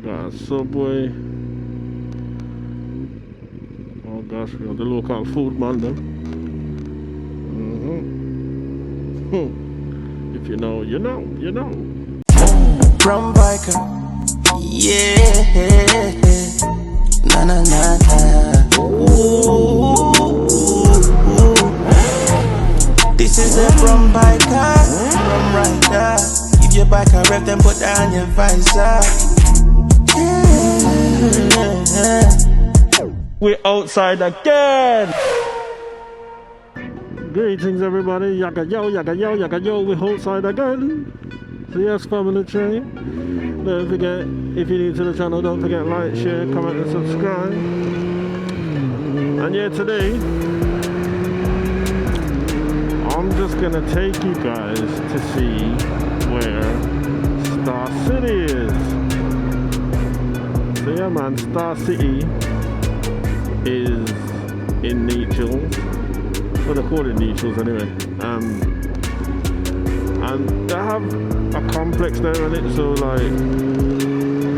We got a Subway. Oh gosh, we got the local food man then. If you know, you know, you know. From biker, yeah, na na na na. Ooh. This is a from biker, from rider. Give your bike a rev, then put down your visor. Yeah. We're outside again. Greetings everybody, yaga yo, yaga yo, yaga yo. We're outside again. So yes, family train. Don't forget, if you're new to the channel, don't forget like, share, comment and subscribe. And yeah, today I'm just gonna take you guys to see where Star City is. So yeah man, Star City is in Nechells. Well, they call it Nechells anyway. And they have a complex there in it, so like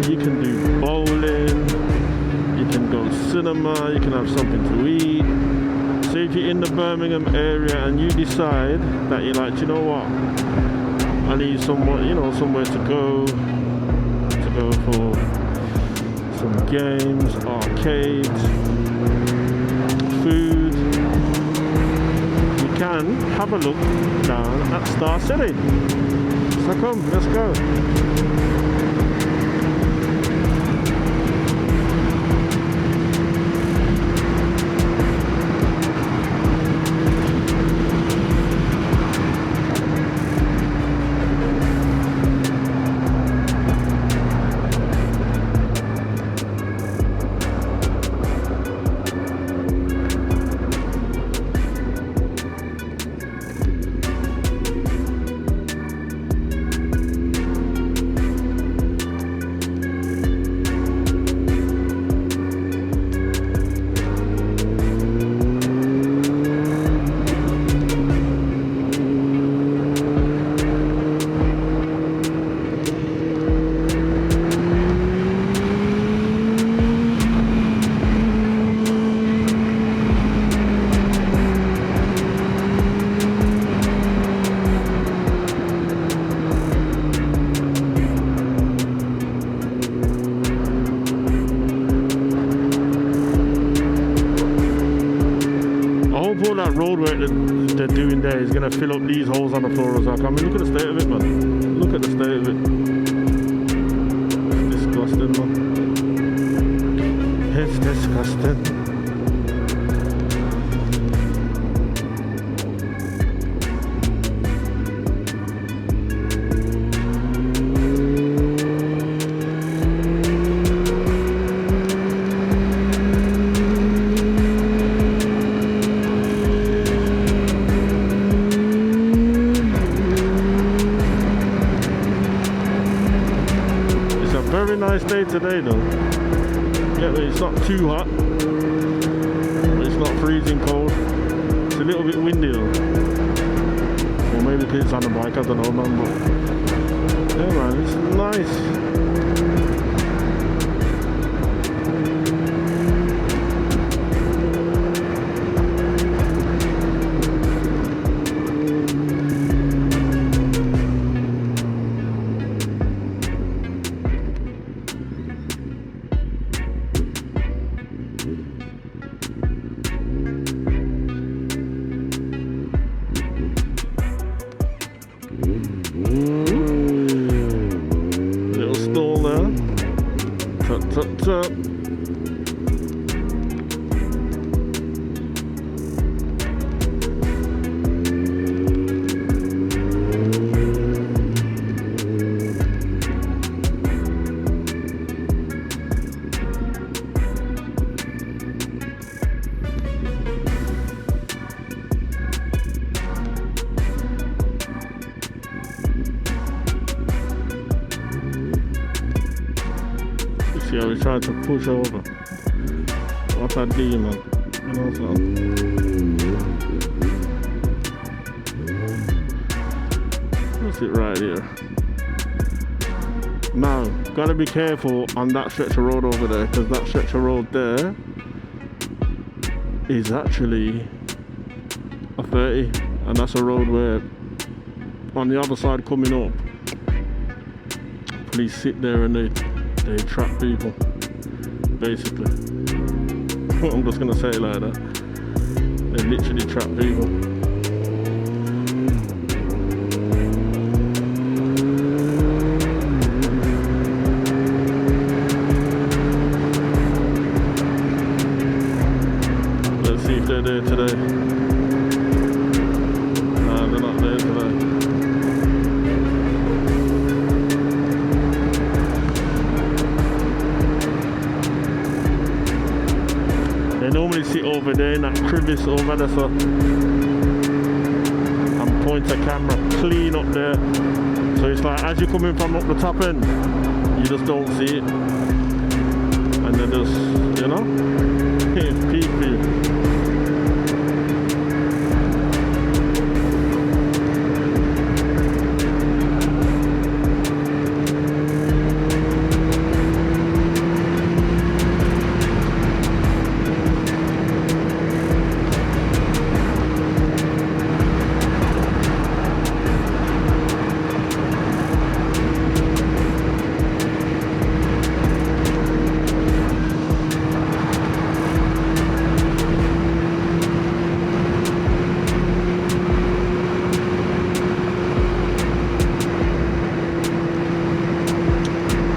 you can do bowling, you can go cinema, you can have something to eat. So if you're in the Birmingham area and you decide that you're like, you know what, I need somewhere, you know, somewhere to go for some games, arcades, food, you can have a look down at Star City. So come, let's go. All that road work that they're doing there is going to fill up these holes on the floor as well. I mean, look at the state of it, man. Look at the state of it. It's disgusting, man. It's disgusting. Very nice day today though. Yeah, it's not too hot, but it's not freezing cold. It's a little bit windy though. Or maybe because it's on the bike, I don't know man, but yeah man, it's nice. Little stall there. Tut tut tut. See how we tried to push over. What a deal, man. You know, so. What's it right here? Now. Gotta be careful on that stretch of road over there, because that stretch of road there is actually a 30, and that's a road where on the other side coming up, police sit there and they trap people, basically. I'm just gonna say it like that. They literally trap people. Let's see if they're there today. Nah, they're not there today. They normally sit over there in that crevice over there, so and point a camera clean up there. So it's like as you're coming from up the top end, you just don't see it, and they just, you know, peek for you.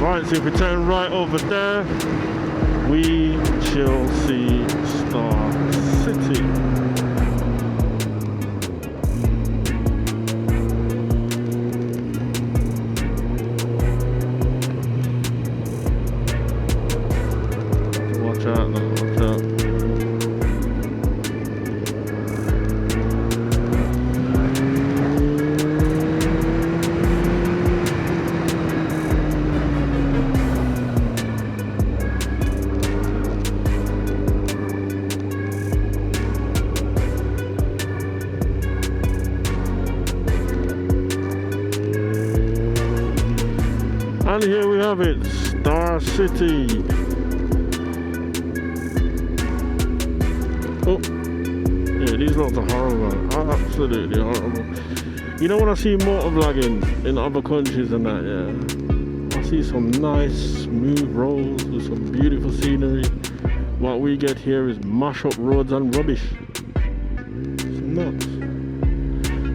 Right, so if we turn right over there, we shall see Star City. Watch out now, watch out. And here we have it, Star City. Oh, yeah, these roads are horrible, absolutely horrible. You know, when I see motovlogging in other countries and that, yeah, I see some nice smooth roads with some beautiful scenery. What we get here is mash up roads and rubbish. It's nuts.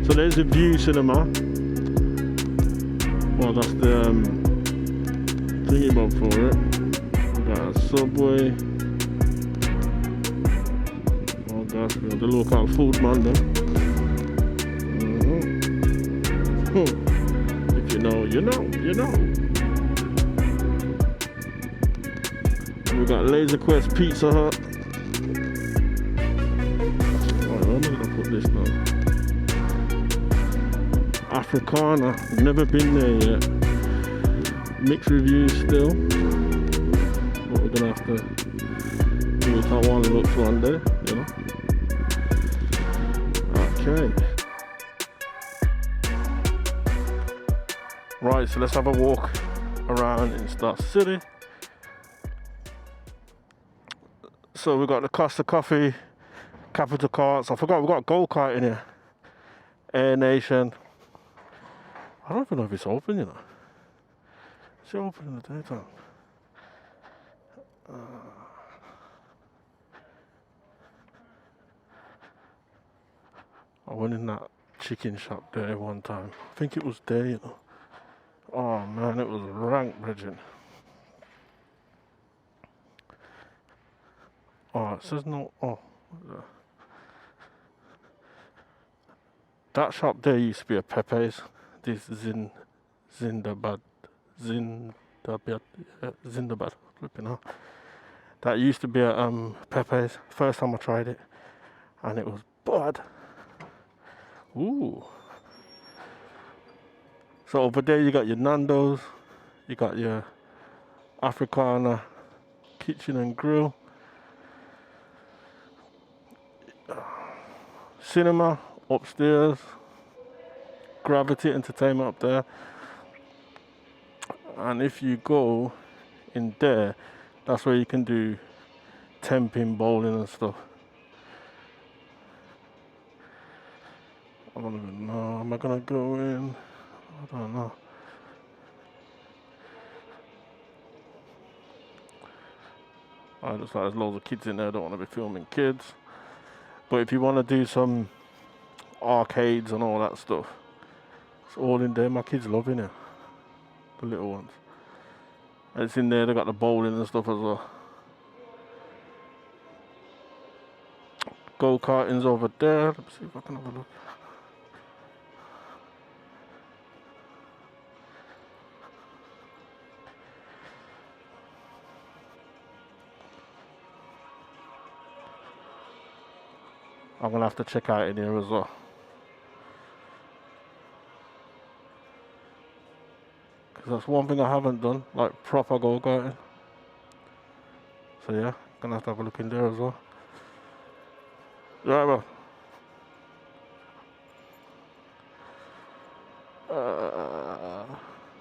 So there's the View Cinema. Well, that's the thingy bob for it. We got a Subway. Oh gosh, we got the local food man then. If you know, you know, you know. And we got Laser Quest Pizza Hut. Alright, where am I gonna put this now? Africana, never been there yet. Mixed reviews still, but we're gonna have to do what I want to look for one day, you know. Okay. Right, so let's have a walk around in Star City. So we've got the Costa Coffee, Capital Carts. I forgot we've got a go-kart in here. Air Nation. I don't even know if it's open, you know. It's open in the daytime. I went in that chicken shop there one time. I think it was there, you know. Oh man, it was rank, Bridget. Oh, it says no. Oh, that shop there used to be a Pepe's. This Zindabad, flipping hell. That used to be a Pepe's. First time I tried it, and it was bad. Ooh. So over there you got your Nando's, you got your Africana Kitchen and Grill, cinema upstairs, Gravity Entertainment up there. and if you go in there, that's where you can do 10-pin bowling and stuff. I don't even know. Am I gonna go in? I don't know. I just like there's loads of kids in there. I don't want to be filming kids. But if you want to do some arcades and all that stuff, it's all in there. My kids loving it, the little ones. And it's in there. They got the bowling and stuff as well. Go-karting's over there. Let's see if I can have a look. I'm gonna have to check out in here as well. Because that's one thing I haven't done, like proper go-karting. So yeah, gonna have to have a look in there as well. Right, well.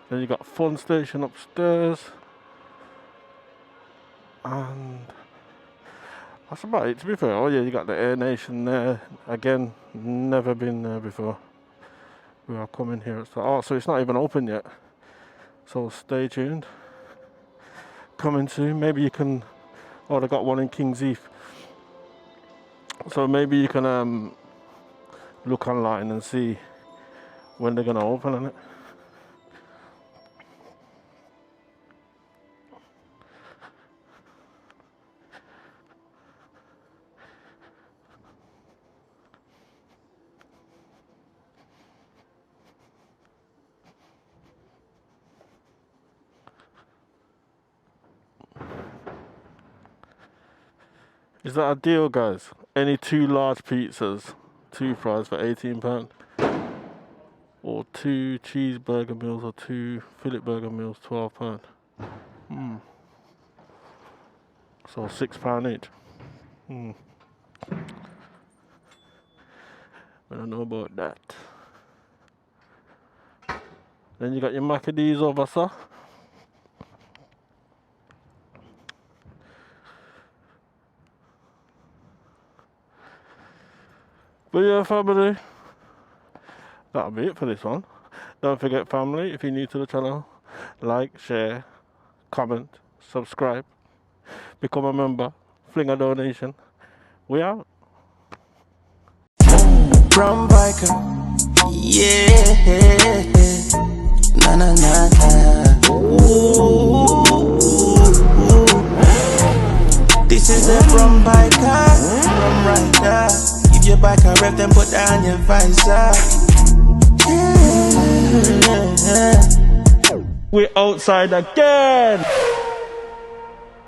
Then you got fun station upstairs. And that's about it, to be fair. Oh yeah, you got the Air Nation there. Again, never been there before. We are coming here. Oh, so it's not even open yet. So stay tuned. Coming soon. Maybe you can... Oh, they got one in King's Heath. So maybe you can look online and see when they're going to open on it. Is that a deal, guys? Any 2 large pizzas, 2 fries for £18, or 2 cheeseburger meals or 2 fillet burger meals, £12. So £6 each. I don't know about that. Then you got your Maccadees over, sir. But yeah, family, that'll be it for this one. Don't forget, family, if you're new to the channel, like, share, comment, subscribe, become a member, fling a donation. We out. Brown biker, yeah, na na na na. Ooh. This is a brown biker, from rider. Give your bike a rev, then put down your visor. Yeah. We're outside again.